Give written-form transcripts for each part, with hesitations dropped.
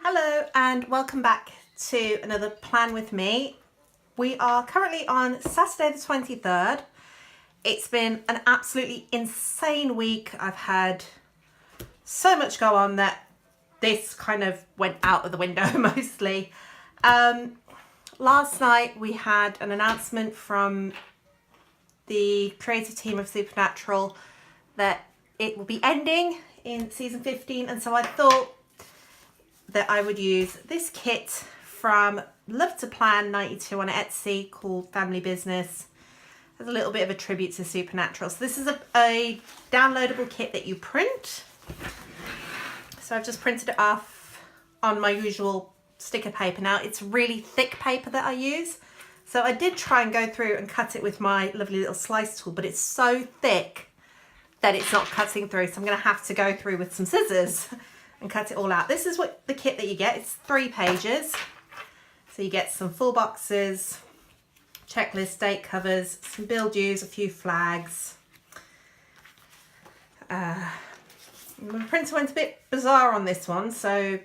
Hello and welcome back to another plan with me. We are currently on Saturday the 23rd. It's been an absolutely insane week. I've had so much go on that this kind of went out of the window mostly. Last night we had an announcement from the creative team of Supernatural that it will be ending in season 15, and so I thought that I would use this kit from Love2Plan92 on Etsy called Family Business as a little bit of a tribute to Supernatural. So this is a downloadable kit that you print. So I've just printed it off on my usual sticker paper. Now it's really thick paper that I use. So I did try and go through and cut it with my lovely little slice tool, but it's so thick that it's not cutting through. So I'm going to have to go through with some scissors and cut it all out. This is what the kit that you get. It's 3 pages. So you get some full boxes, checklist, date covers, some build yous, a few flags. The printer went a bit bizarre on this one, so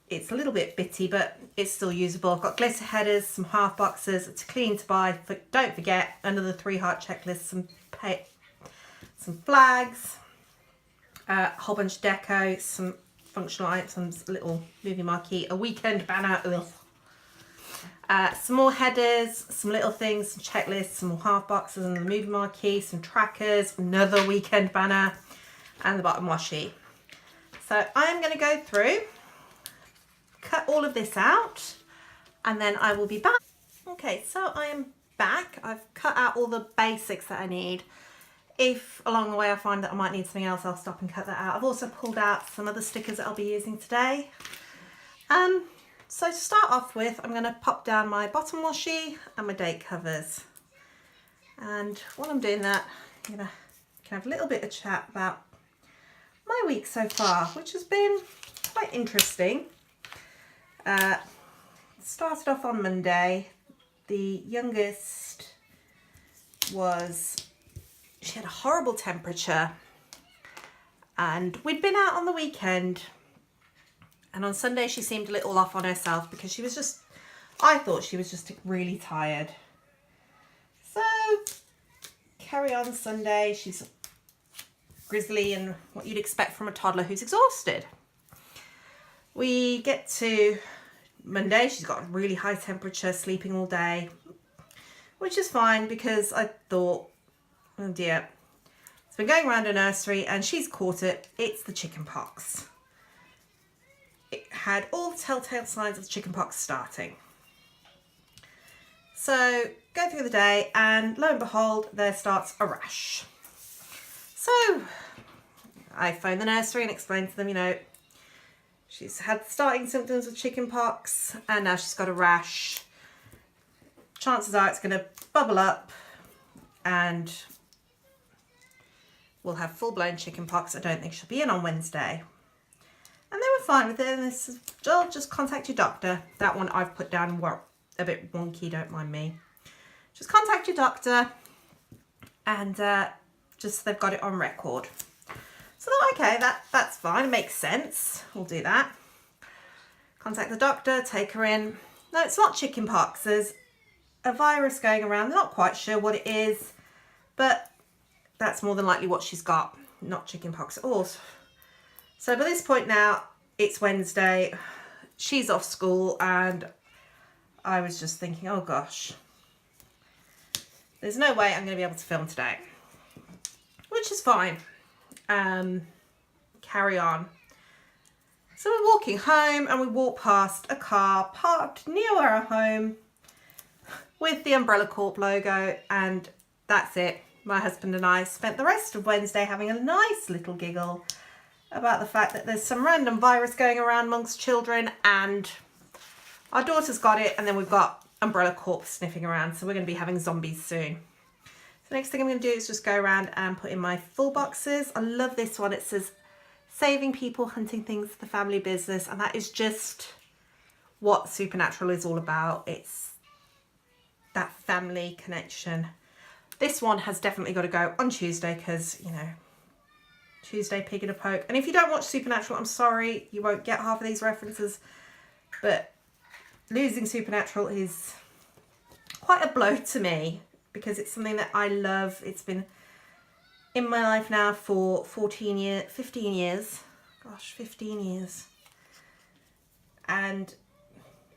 it's a little bit bitty, but it's still usable. I've got glitter headers, some half boxes, a to clean to buy. Don't forget, another 3 heart checklist, some flags, a whole bunch of deco, some functional items, a little movie marquee, a weekend banner, some more headers, some little things, some checklists, some more half boxes and the movie marquee, some trackers, another weekend banner, and the bottom washi. So I'm going to go through, cut all of this out, and then I will be back. Okay, so I am back. I've cut out all the basics that I need. If along the way I find that I might need something else, I'll stop and cut that out. I've also pulled out some other stickers that I'll be using today. So to start off with, I'm going to pop down my bottom washi and my date covers. And while I'm doing that, I'm going to have a little bit of chat about my week so far, which has been quite interesting. Started off on Monday. The youngest she had a horrible temperature, and we'd been out on the weekend, and on Sunday she seemed a little off on herself because I thought she was just really tired. So carry on Sunday, she's grizzly and what you'd expect from a toddler who's exhausted. We get to Monday, she's got a really high temperature, sleeping all day, which is fine because I thought, oh dear, it's been going around her nursery and she's caught it. It's the chicken pox. It had all the telltale signs of chicken pox starting. So go through the day and lo and behold, there starts a rash. So I phoned the nursery and explained to them, she's had starting symptoms of chicken pox and now she's got a rash. Chances are it's going to bubble up and we'll have full-blown chicken pox. I don't think she'll be in on Wednesday. And they were fine with it. And this is, Joel, just contact your doctor. That one I've put down a bit wonky, don't mind me. Just contact your doctor and just they've got it on record. So okay, that's fine, it makes sense. We'll do that. Contact the doctor, take her in. No, it's not chicken pox. There's a virus going around. They're not quite sure what it is, but that's more than likely what she's got, not chicken pox at all. So by this point now, it's Wednesday, she's off school, and I was just thinking, oh gosh, there's no way I'm going to be able to film today, which is fine. Carry on. So we're walking home and we walk past a car parked near our home with the Umbrella Corp logo, and that's it. My husband and I spent the rest of Wednesday having a nice little giggle about the fact that there's some random virus going around amongst children and our daughter's got it, and then we've got Umbrella Corp sniffing around, so we're going to be having zombies soon. So next thing I'm going to do is just go around and put in my full boxes. I love this one. It says saving people, hunting things, the family business, and that is just what Supernatural is all about. It's that family connection. This one has definitely got to go on Tuesday because, Tuesday pig in a poke. And if you don't watch Supernatural, I'm sorry, you won't get half of these references. But losing Supernatural is quite a blow to me because it's something that I love. It's been in my life now for 15 years. Gosh, 15 years. And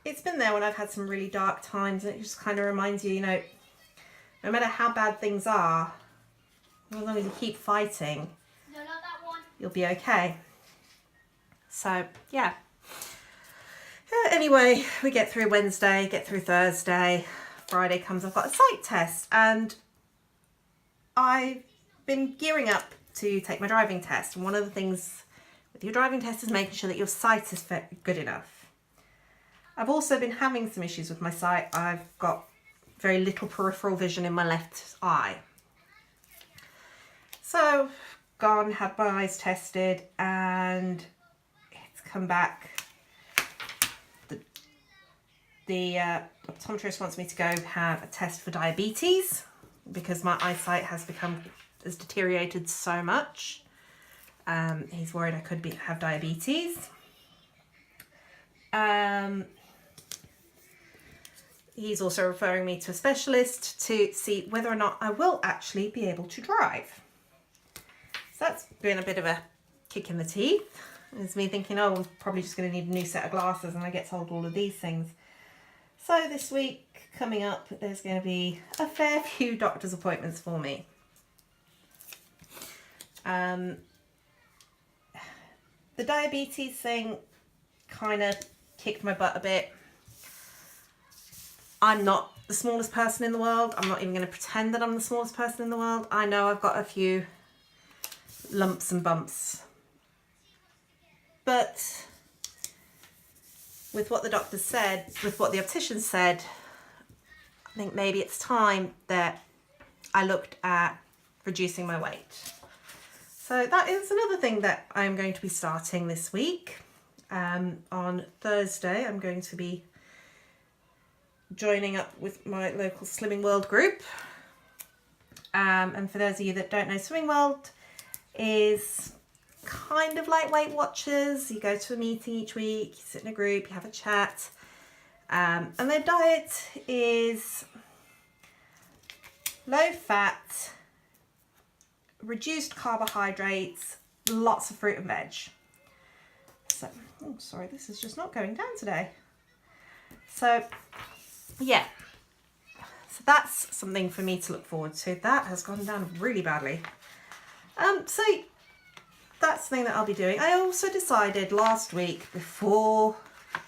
it's been there when I've had some really dark times, and it just kind of reminds you, you know, no matter how bad things are, as long as you keep fighting, no, not that one, you'll be okay. So, yeah. Anyway, we get through Wednesday, get through Thursday, Friday comes, I've got a sight test, and I've been gearing up to take my driving test. And one of the things with your driving test is making sure that your sight is good enough. I've also been having some issues with my sight. I've got very little peripheral vision in my left eye. So, gone, had my eyes tested, and it's come back. The optometrist wants me to go have a test for diabetes because my eyesight has deteriorated so much. He's worried I could have diabetes. He's also referring me to a specialist to see whether or not I will actually be able to drive. So that's been a bit of a kick in the teeth. It's me thinking, oh, I'm probably just going to need a new set of glasses, and I get told all of these things. So this week coming up, there's going to be a fair few doctor's appointments for me. The diabetes thing kind of kicked my butt a bit. I'm not the smallest person in the world. I'm not even going to pretend that I'm the smallest person in the world. I know I've got a few lumps and bumps. But with what the doctor said, with what the optician said, I think maybe it's time that I looked at reducing my weight. So that is another thing that I'm going to be starting this week. On Thursday, I'm going to be joining up with my local Slimming World group. And for those of you that don't know, Slimming World is kind of like Weight Watchers. You go to a meeting each week, you sit in a group, you have a chat. And their diet is low fat, reduced carbohydrates, lots of fruit and veg. So, oh, sorry, this is just not going down today. So, yeah. So that's something for me to look forward to. That has gone down really badly. So that's something that I'll be doing. I also decided last week, before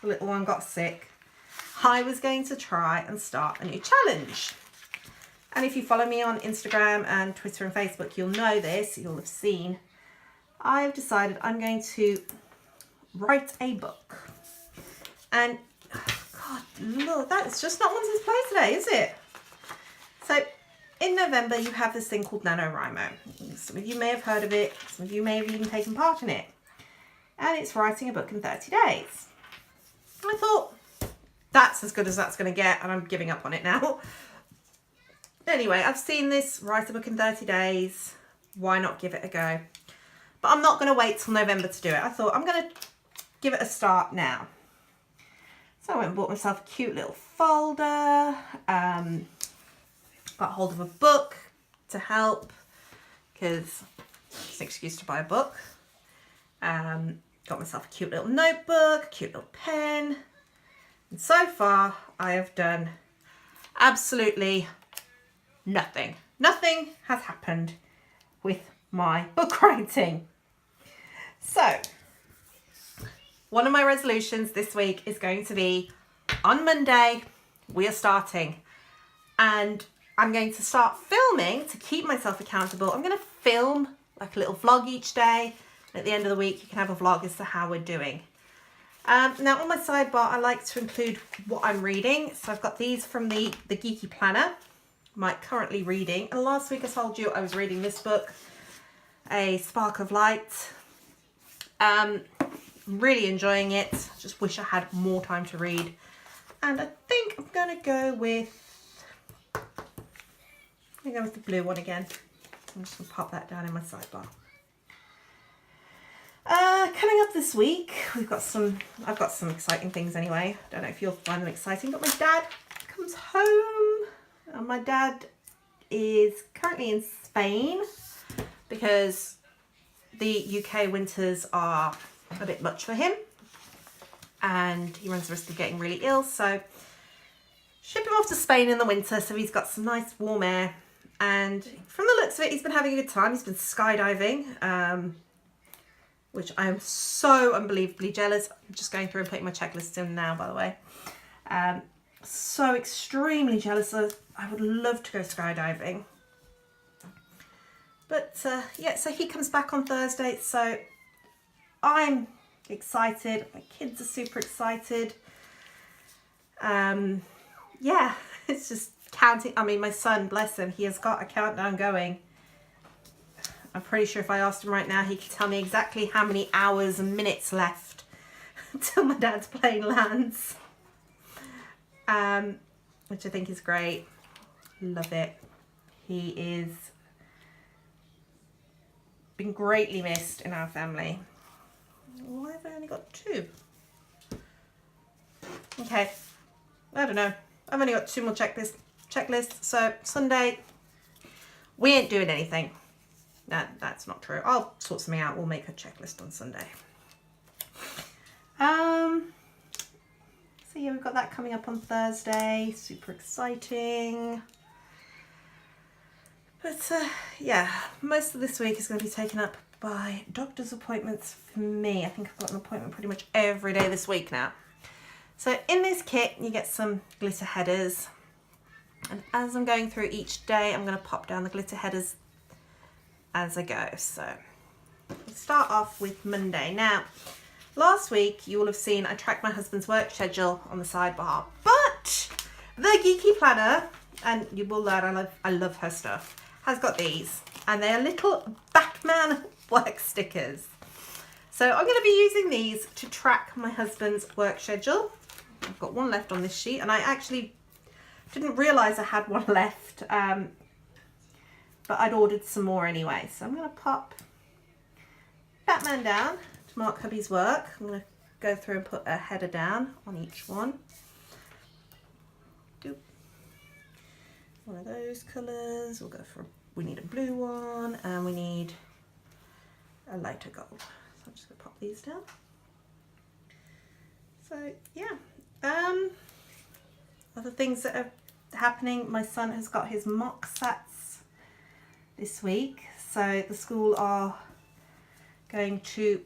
the little one got sick, I was going to try and start a new challenge. And if you follow me on Instagram and Twitter and Facebook, you'll know this, you'll have seen. I've decided I'm going to write a book. And, God, look, that's just not wanting to play today, is it? So, in November, you have this thing called NaNoWriMo. Some of you may have heard of it. Some of you may have even taken part in it. And it's writing a book in 30 days. And I thought, that's as good as that's going to get, and I'm giving up on it now. Anyway, I've seen this, write a book in 30 days. Why not give it a go? But I'm not going to wait till November to do it. I thought I'm going to give it a start now. So I went and bought myself a cute little folder. Got hold of a book to help, because it's an excuse to buy a book. Got myself a cute little notebook, a cute little pen. And so far, I have done absolutely nothing. Nothing has happened with my book writing. So, one of my resolutions this week is going to be, on Monday, we are starting. And I'm going to start filming to keep myself accountable. I'm going to film like a little vlog each day. And at the end of the week, you can have a vlog as to how we're doing. Now on my sidebar, I like to include what I'm reading. So I've got these from the Geeky Planner, my currently reading. And last week I told you I was reading this book, A Spark of Light. Really enjoying it. Just wish I had more time to read. And I think I'm going to go with the blue one again. I'm just going to pop that down in my sidebar. Coming up this week, I've got some exciting things anyway. Don't know if you'll find them exciting, but my dad comes home. And my dad is currently in Spain because the UK winters are a bit much for him and he runs the risk of getting really ill. So ship him off to Spain in the winter so he's got some nice warm air. And from the looks of it, he's been having a good time. He's been skydiving, which I am so unbelievably jealous. I'm just going through and putting my checklist in now, by the way. So extremely jealous of, I would love to go skydiving. But yeah, so he comes back on Thursday, so I'm excited. My kids are super excited. Yeah, it's just counting. I mean, my son, bless him, he has got a countdown going. I'm pretty sure if I asked him right now, he could tell me exactly how many hours and minutes left until my dad's plane lands. Which I think is great. Love it. He is been greatly missed in our family. Why have I only got 2? Okay, I don't know. I've only got 2 more checklists. So Sunday, we ain't doing anything. That's not true. I'll sort something out. We'll make a checklist on Sunday. So yeah, we've got that coming up on Thursday. Super exciting. But yeah, most of this week is going to be taken up by doctor's appointments for me. I think I've got an appointment pretty much every day this week now. So in this kit, you get some glitter headers. And as I'm going through each day, I'm going to pop down the glitter headers as I go. So we'll start off with Monday. Now, last week you will have seen I tracked my husband's work schedule on the sidebar, but the Geeky Planner, and you will learn I love her stuff, has got these, and they are little Batman work stickers. So I'm going to be using these to track my husband's work schedule. I've got one left on this sheet, and I actually didn't realise I had one left, but I'd ordered some more anyway. So I'm going to pop Batman down to mark hubby's work. I'm going to go through and put a header down on each one. Do one of those colours. We'll go for, we need a blue one and we need a lighter gold. So I'm just going to pop these down. So yeah, other things that are happening, my son has got his mock sats this week. So the school are going to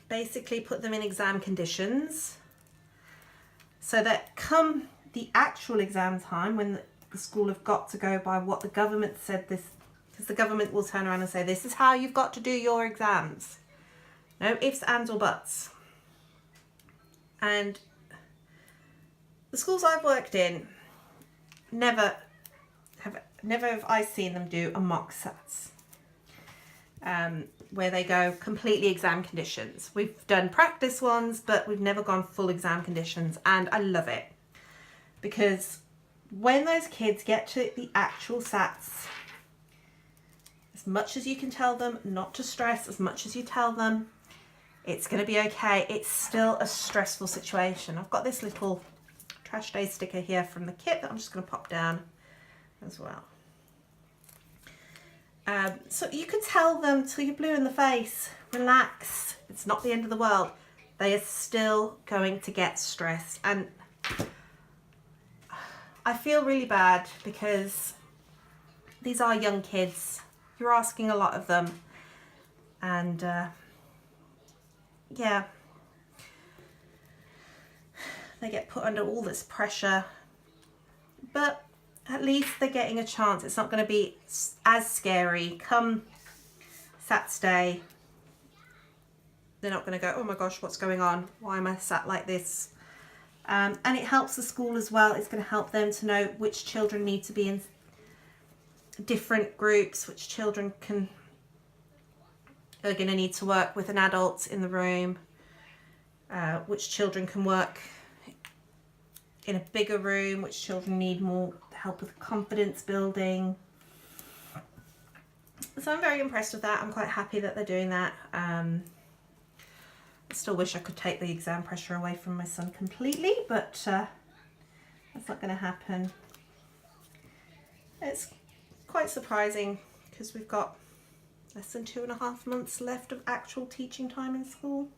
basically put them in exam conditions so that come the actual exam time, when the school have got to go by what the government said, this, because the government will turn around and say this is how you've got to do your exams. No ifs, ands or buts. And the schools I've worked in, never have I seen them do a mock sats where they go completely exam conditions. We've done practice ones, but we've never gone full exam conditions, and I love it because when those kids get to the actual sats, as much as you can tell them not to stress, as much as you tell them it's going to be okay, it's still a stressful situation. I've got this little trash day sticker here from the kit that I'm just going to pop down as well. So you could tell them till you're blue in the face, relax, it's not the end of the world. They are still going to get stressed, and I feel really bad because these are young kids. You're asking a lot of them, and yeah, they get put under all this pressure, but at least they're getting a chance. It's not going to be as scary. Come Saturday, they're not going to go, oh my gosh, what's going on? Why am I sat like this? And it helps the school as well. It's going to help them to know which children need to be in different groups, which children are going to need to work with an adult in the room, which children can work in a bigger room, which children need more help with confidence building. So I'm very impressed with that. I'm quite happy that they're doing that. I still wish I could take the exam pressure away from my son completely, but that's not going to happen. It's quite surprising because we've got less than 2.5 months left of actual teaching time in school.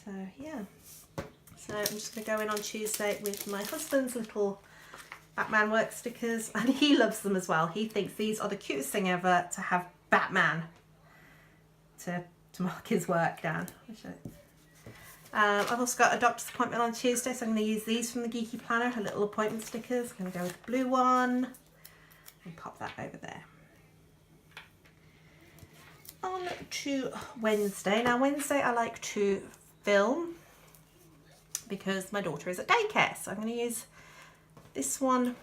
So yeah, so I'm just going to go in on Tuesday with my husband's little Batman work stickers, and he loves them as well. He thinks these are the cutest thing ever to have Batman to mark his work down. I've also got a doctor's appointment on Tuesday, so I'm going to use these from the Geeky Planner, her little appointment stickers. I'm going to go with the blue one and pop that over there. On to Wednesday. Now Wednesday I like to film because my daughter is at daycare, so I'm going to use this one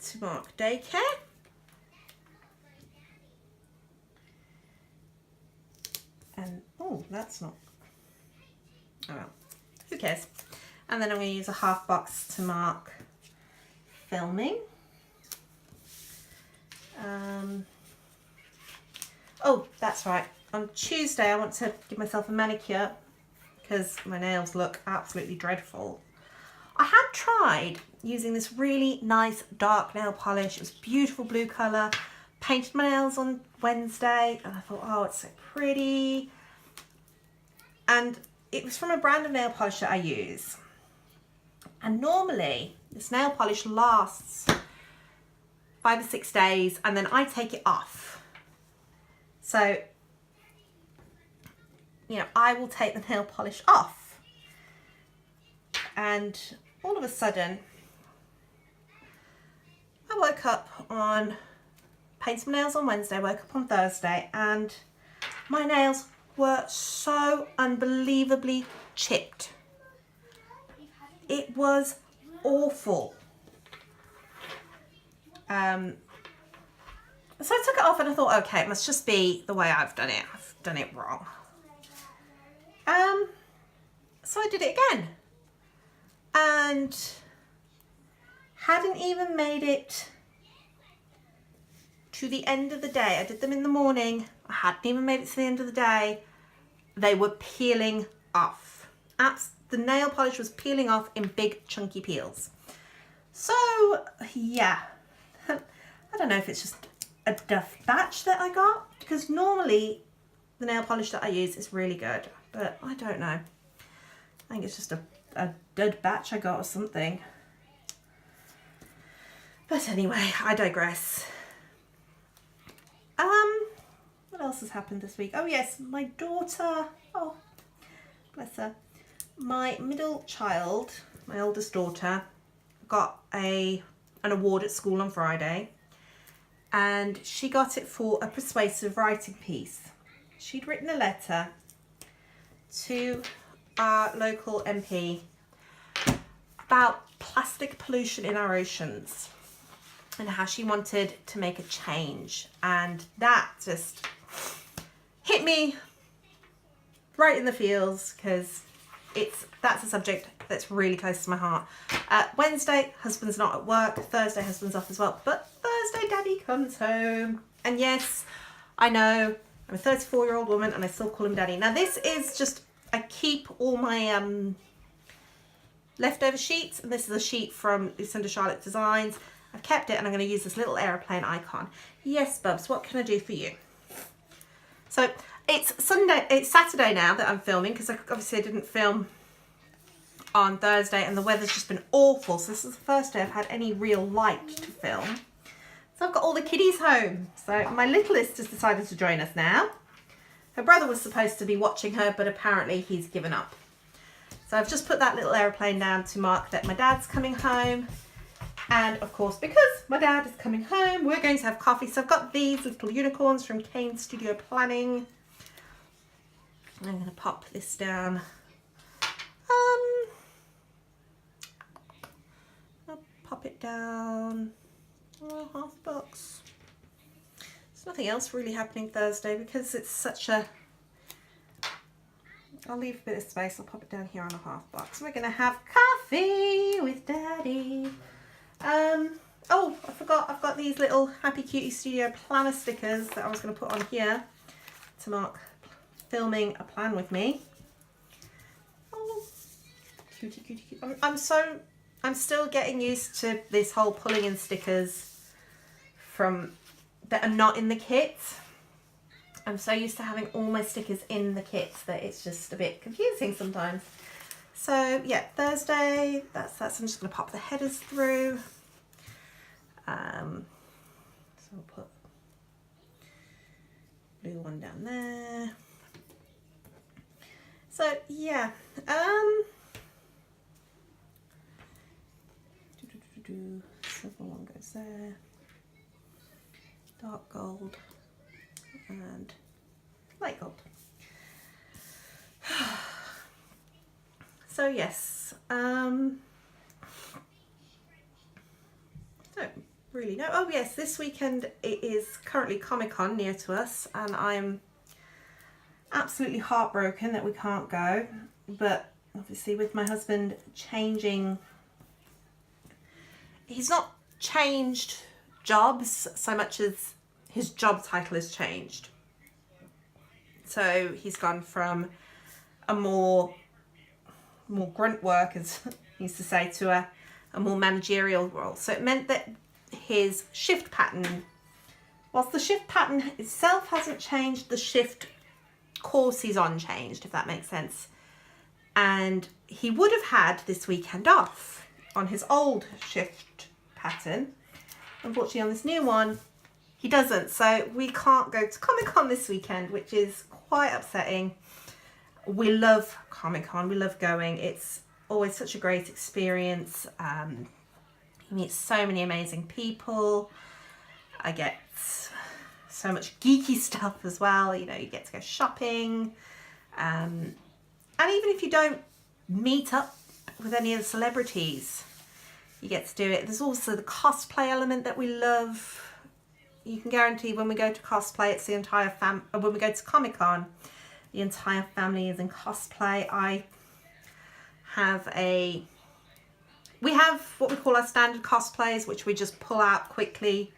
to mark daycare. And oh, that's not, oh well, who cares. And then I'm going to use a half box to mark filming. Oh, that's right, on Tuesday I want to give myself a manicure because my nails look absolutely dreadful. I had tried using this really nice dark nail polish. It was beautiful blue colour. Painted my nails on Wednesday and I thought, oh, it's so pretty. And it was from a brand of nail polish that I use. And normally this nail polish lasts 5 or 6 days and then I take it off. So, you know, I will take the nail polish off. And all of a sudden, I woke up on, painted my nails on Wednesday, woke up on Thursday, and my nails were so unbelievably chipped. It was awful. So I took it off and I thought, okay, it must just be the way I've done it. I've done it wrong. So I did it again. And hadn't even made it to the end of the day. I did them in the morning. I hadn't even made it to the end of the day. They were peeling off. The nail polish was peeling off in big chunky peels. So yeah, I don't know if it's just a duff batch that I got, because normally the nail polish that I use is really good, but I don't know. I think it's just a dud batch I got or something. But anyway, I digress. What else has happened this week? Oh yes, my daughter, oh bless her, my middle child, my oldest daughter, got an award at school on Friday, and she got it for a persuasive writing piece. She'd written a letter to our local MP about plastic pollution in our oceans and how she wanted to make a change, and that just hit me right in the feels because that's a subject that's really close to my heart. Wednesday, husband's not at work. Thursday, husband's off as well. But Thursday, Daddy comes home. And yes, I know, I'm a 34-year-old woman and I still call him Daddy. Now this is just, I keep all my leftover sheets. And this is a sheet from Lucinda Charlotte Designs. I've kept it and I'm going to use this little aeroplane icon. Yes, Bubs, what can I do for you? So it's Saturday now that I'm filming, because obviously I didn't film on Thursday and the weather's just been awful. So this is the first day I've had any real light to film. So I've got all the kiddies home. So my littlest has decided to join us now. Her brother was supposed to be watching her, but apparently he's given up. So I've just put that little aeroplane down to mark that my dad's coming home. And of course, because my dad is coming home, we're going to have coffee. So I've got these little unicorns from Kane Studio Planning. I'm going to pop this down. I'll pop it down. Oh, $half. There's nothing else really happening Thursday because it's such a... I'll leave a bit of space. I'll pop it down here on $half. We're going to have coffee with Daddy. Oh, I forgot, I've got these little Happy Cutie Studio Planner stickers that I was going to put on here to mark filming a plan with me. Oh, cutie, cutie, cutie. I'm still getting used to this whole pulling in stickers from that are not in the kit. I'm so used to having all my stickers in the kit that it's just a bit confusing sometimes. So yeah, Thursday, that's I'm just going to pop the headers through. So we'll put blue one down there. So yeah, silver one goes there, dark gold and light gold. So yes, don't really know. Oh yes, this weekend it is currently Comic-Con near to us, and I'm absolutely heartbroken that we can't go. But obviously with my husband changing, he's not changed jobs so much as his job title has changed. So he's gone from a more grunt work, as he used to say, to a more managerial role. So it meant that his shift pattern, whilst the shift pattern itself hasn't changed, the shift course he's on changed, if that makes sense. And he would have had this weekend off on his old shift pattern. Unfortunately on this new one, he doesn't. So we can't go to Comic-Con this weekend, which is quite upsetting. We love Comic-Con, we love going. It's always such a great experience. You meet so many amazing people. I get so much geeky stuff as well. You know, you get to go shopping. And even if you don't meet up with any of the celebrities, you get to do it. There's also the cosplay element that we love. You can guarantee when we go to cosplay, it's the entire when we go to Comic-Con, the entire family is in cosplay. We have what we call our standard cosplays, which we just pull out quickly.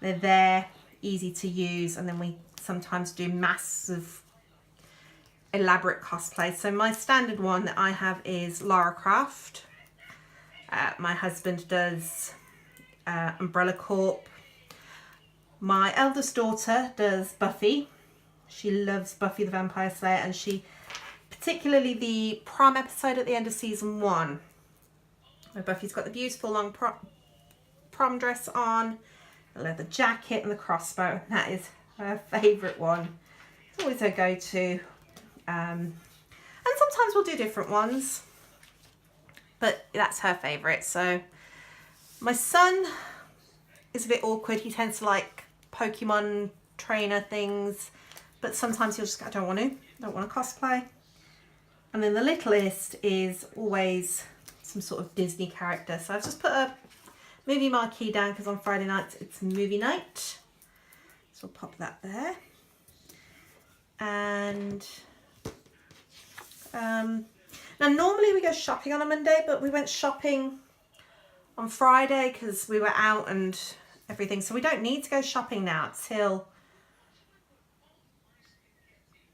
They're there, easy to use, and then we sometimes do massive, elaborate cosplays. So my standard one that I have is Lara Croft. My husband does Umbrella Corp. My eldest daughter does Buffy. She loves Buffy the Vampire Slayer, and she, particularly the prom episode at the end of season 1, where Buffy's got the beautiful long prom dress on, the leather jacket and the crossbow, and that is her favourite one. It's always her go-to. And sometimes we'll do different ones, but that's her favourite. So my son is a bit awkward. He tends to like Pokemon trainer things, but sometimes he'll just go, I don't want to cosplay. And then the littlest is always some sort of Disney character. So I've just put a movie marquee down because on Friday nights it's movie night. So we'll pop that there. And now normally we go shopping on a Monday, but we went shopping on Friday because we were out and everything. So we don't need to go shopping now till,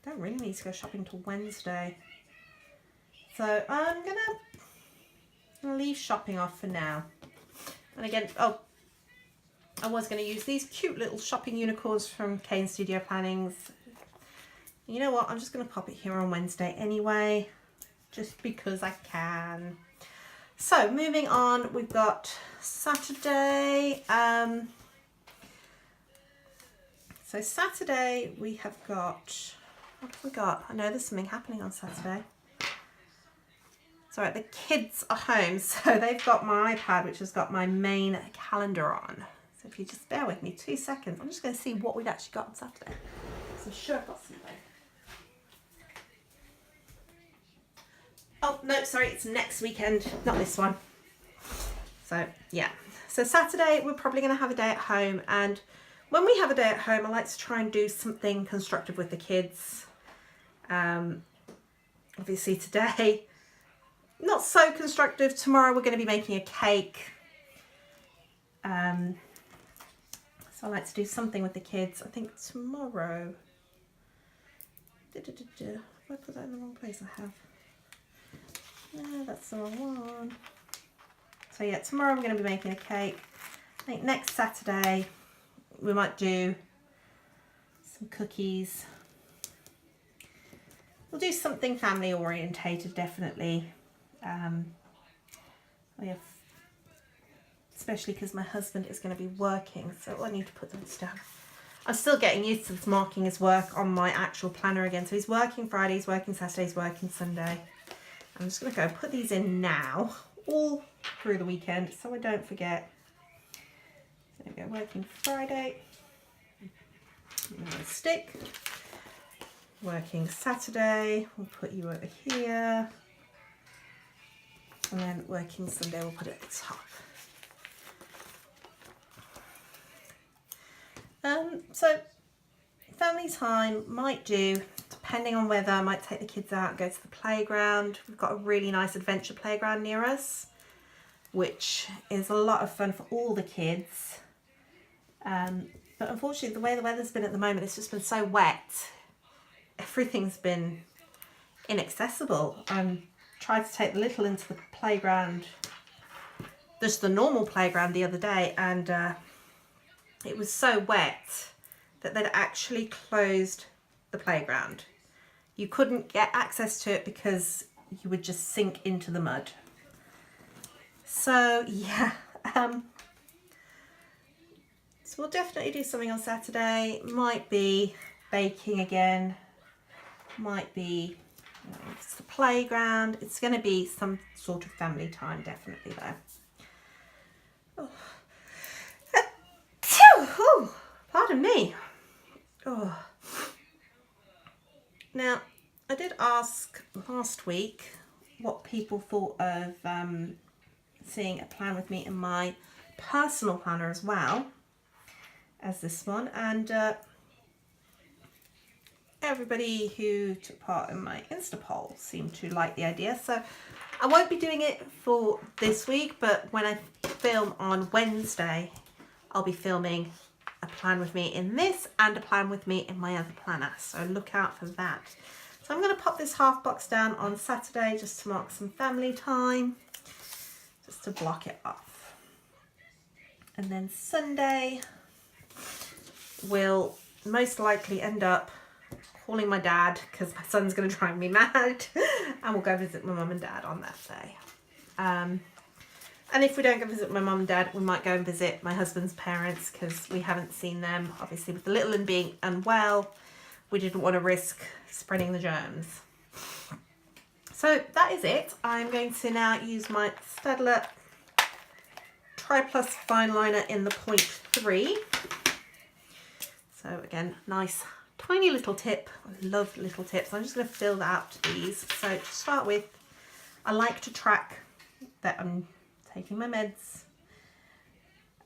don't really need to go shopping till Wednesday. So I'm gonna leave shopping off for now. And again, oh, I was gonna use these cute little shopping unicorns from Kane Studio Plannings. You know what, I'm just gonna pop it here on Wednesday anyway, just because I can. So moving on, we've got Saturday. So Saturday we have got, what have we got? I know there's something happening on Saturday. It's all right, the kids are home, so they've got my iPad, which has got my main calendar on. So if you just bear with me 2 seconds, I'm just going to see what we've actually got on Saturday. So I'm sure I've got something. Oh, no, sorry, it's next weekend, not this one. So, yeah. So Saturday, we're probably going to have a day at home. And when we have a day at home, I like to try and do something constructive with the kids. Obviously today, not so constructive. Tomorrow, we're going to be making a cake. So I like to do something with the kids. I think tomorrow Have I put that in the wrong place? I have. No, that's the wrong one. So yeah, tomorrow I'm going to be making a cake. I think next Saturday we might do some cookies. We'll do something family orientated, definitely. Especially because my husband is going to be working, so I need to put those down. I'm still getting used to this marking his work on my actual planner again. So he's working Friday, he's working Saturday, he's working Sunday. I'm just going to go put these in now, all through the weekend, so I don't forget. There we go, working Friday. Stick. Working Saturday, we'll put you over here. And then working Sunday, we'll put it at the top. So family time might do, depending on whether I might take the kids out and go to the playground. We've got a really nice adventure playground near us, which is a lot of fun for all the kids. But unfortunately, the way the weather's been at the moment, it's just been so wet. Everything's been inaccessible. I tried to take the little into the playground, just the normal playground the other day, and it was so wet that they'd actually closed the playground. You couldn't get access to it because you would just sink into the mud. So yeah, so we'll definitely do something on Saturday. Might be baking again, might be, it's the playground. It's going to be some sort of family time, definitely though. Oh. Oh, pardon me. Oh. Now, I did ask last week what people thought of seeing a plan with me in my personal planner as well as this one, and everybody who took part in my Insta poll seemed to like the idea. So I won't be doing it for this week, but when I film on Wednesday, I'll be filming a plan with me in this and a plan with me in my other planner, so look out for that. So I'm going to pop this half box down on Saturday just to mark some family time, just to block it off. And then Sunday will most likely end up calling my dad because my son's going to drive me mad, and we'll go visit my mum and dad on that day. And if we don't go visit my mum and dad, we might go and visit my husband's parents because we haven't seen them. Obviously, with the little one being unwell, we didn't want to risk spreading the germs. So that is it. I'm going to now use my Staedtler Tri-Plus Fine Liner in the 0.3. So again, nice tiny little tip. I love little tips. I'm just going to fill out these. So to start with, I like to track that I'm taking my meds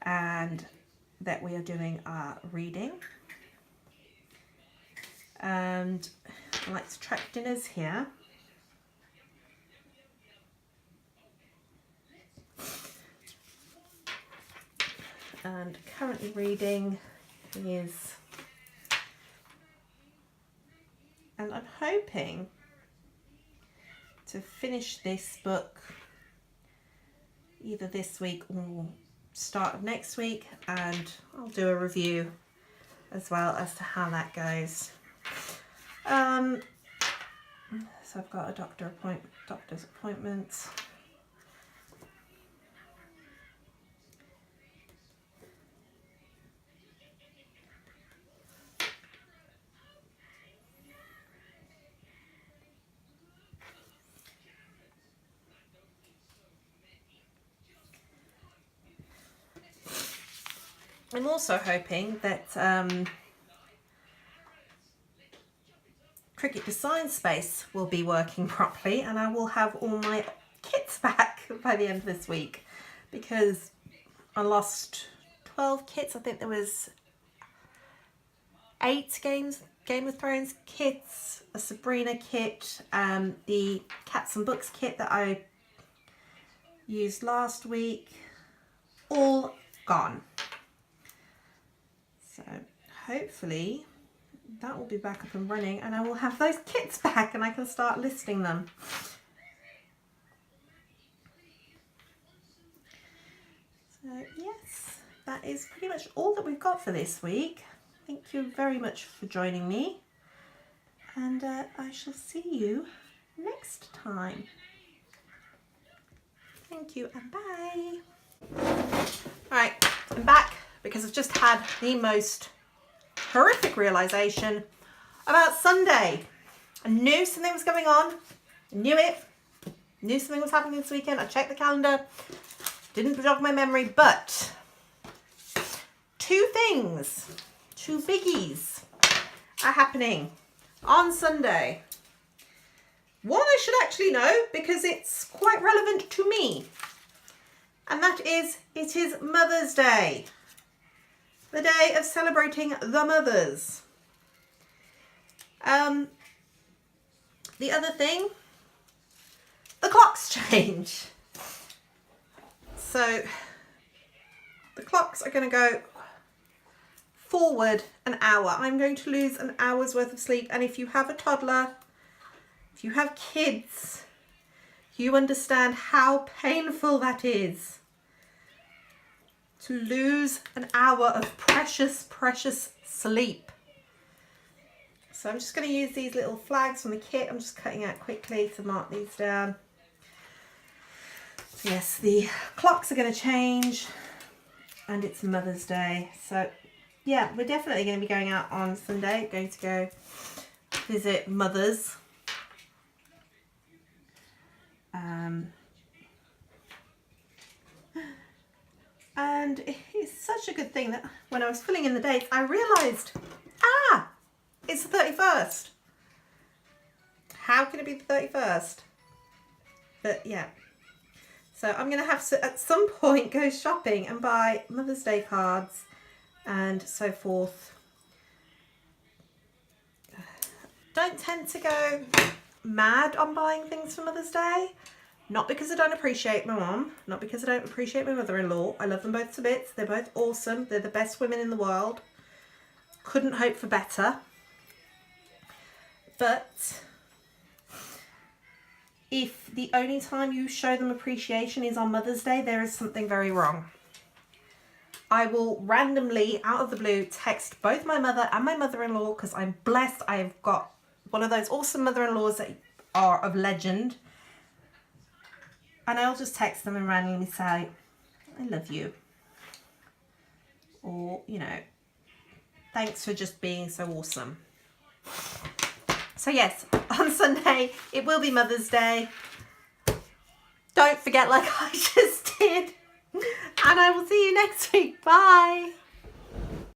and that we are doing our reading, and I like to track dinners here. And currently reading is, and I'm hoping to finish this book either this week or start of next week, and I'll do a review as well as to how that goes. So I've got a doctor's appointment. I'm also hoping that Cricut Design Space will be working properly, and I will have all my kits back by the end of this week, because I lost 12 kits. I think there was 8 Game of Thrones kits, a Sabrina kit, the Cats and Books kit that I used last week, all gone. So hopefully that will be back up and running, and I will have those kits back and I can start listing them. So yes, that is pretty much all that we've got for this week. Thank you very much for joining me, and I shall see you next time. Thank you and bye. Alright, I'm back because I've just had the most horrific realisation about Sunday. I knew something was going on. I knew it. Knew something was happening this weekend. I checked the calendar. Didn't jog my memory, but two things, two biggies are happening on Sunday. One I should actually know because it's quite relevant to me. And that is, it is Mother's Day. The day of celebrating the mothers. The other thing, the clocks change. So the clocks are going to go forward an hour. I'm going to lose an hour's worth of sleep. And if you have a toddler, if you have kids, you understand how painful that is. To lose an hour of precious, precious sleep. So I'm just going to use these little flags from the kit. I'm just cutting out quickly to mark these down. So yes, the clocks are going to change and it's Mother's Day. So yeah, we're definitely going to be going out on Sunday. Going to go visit mothers. And it's such a good thing that when I was filling in the dates, I realised, it's the 31st. How can it be the 31st? But yeah. So I'm going to have to, at some point, go shopping and buy Mother's Day cards and so forth. Don't tend to go mad on buying things for Mother's Day. Not because I don't appreciate my mum, not because I don't appreciate my mother-in-law. I love them both to bits. They're both awesome. They're the best women in the world. Couldn't hope for better. But if the only time you show them appreciation is on Mother's Day, there is something very wrong. I will randomly, out of the blue, text both my mother and my mother-in-law because I'm blessed. I've got one of those awesome mother-in-laws that are of legend. And I'll just text them and randomly say, I love you. Or, you know, thanks for just being so awesome. So yes, on Sunday, it will be Mother's Day. Don't forget like I just did. And I will see you next week. Bye.